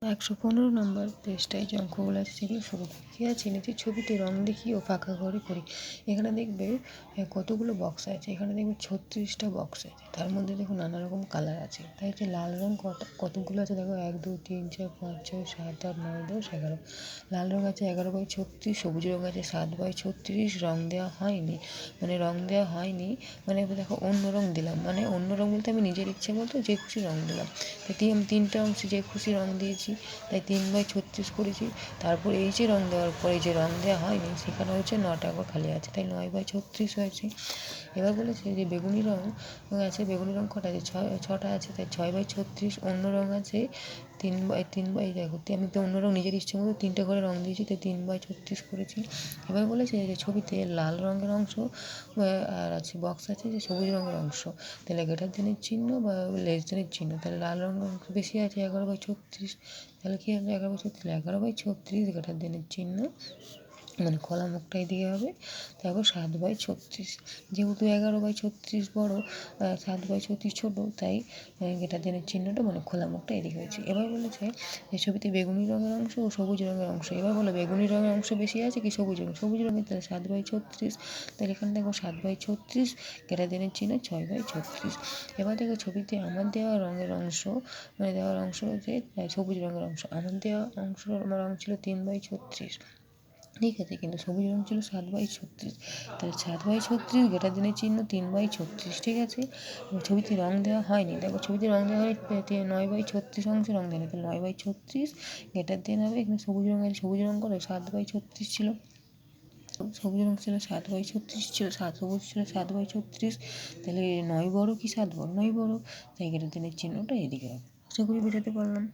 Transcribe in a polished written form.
115 পেজটায় যে অঙ্কগুলো আছে সেগুলো শুরু করি। কী আছে, নিচের ছবিতে রং দেখি ও ফাঁকা ঘরে করি। এখানে দেখবে কতগুলো বক্স আছে, এখানে দেখবে 36টা বক্স আছে। তার মধ্যে দেখো নানা রকম কালার আছে। তাই হচ্ছে লাল রং কতগুলো আছে দেখো, 1 2 3 4 5 6 7 8 9 10 11। লাল রং আছে 11/36, সবুজ রং আছে 7/36। রং দেওয়া হয়নি, মানে দেখো অন্য রং দিলাম, মানে অন্য রং বলতে আমি নিজের ইচ্ছে মতো যে খুশি রং দিলাম। তাই তিনটে অংশে যে খুশি রং দিয়েছি, তাই 3/36 করেছি। তারপর এই যে রং দেওয়ার পরে যে রং দেওয়া হয়নি সেখানে হচ্ছে 9টা ঘর খালি আছে, তাই 9/36 হয়েছে। এবার বলেছে যে বেগুনি রং আছে, বেগুনি রং কটা আছে, 6টা আছে, তাই 6/36। অন্য রং আছে 3/3 দেখো, আমি তো অন্য রং নিজের ইচ্ছে মতো 3টে করে রং দিয়েছি, তাই 3/36 করেছি। এবার বলেছে যে ছবিতে লাল রঙের অংশ আর আছে বক্স আছে যে সবুজ রঙের অংশ, তাহলে গ্রেটার দেনের চিহ্ন বা লেস দেনের চিহ্ন। তাহলে লাল রঙের অংশ বেশি আছে 11/36, তাহলে কী হবে 11/36, 11/36 গ্রেটার দেনের চিহ্ন, মানে খোলা মুখটা এদিকে হবে। তারপর 7/36, যেহেতু 11/36 বড়, 7/36 ছোটো, তাই গ্রেটার দেনের চিহ্নটা মানে খোলা মুখটা এদিকে হয়েছে। এবার বলেছে যে ছবিতে বেগুনি রঙের অংশ ও সবুজ রঙের অংশ। এবার বলো বেগুনি রঙের অংশ বেশি আছে কি সবুজ রঙের, তাহলে 7/36। তাহলে এখানে দেখো 7/36, গ্রেটার দেনের চিহ্ন 6/36। এবার দেখো ছবিতে আমার দেওয়া রঙের অংশ, মানে দেওয়ার অংশ হচ্ছে সবুজ রঙের অংশ। আমার দেওয়া অংশ রং ছিল 3/36, ঠিক আছে, কিন্তু সবুজ রং ছিল 7/36। তাহলে 7/36 গ্রেটার দেনের চিহ্ন 3/36, ঠিক আছে। ছবিতে রং দেওয়া হয়নি, দেখো ছবিতে রং দেওয়া হয় 9/36 অংশে রং দেওয়া, তাহলে 9/36 গ্রেটার দেন হবে। এখানে সবুজ রং করে 7/36 ছিল, সবুজ রং ছিল 7/36 ছিল, সবুজ ছিল 7/36। তাহলে 9 বড় কি 7 বড়? 9 বড়, তাই গ্রেটার দেনের চিহ্নটা এদিকে হবে। আশা করি বোঝাতে পারলাম।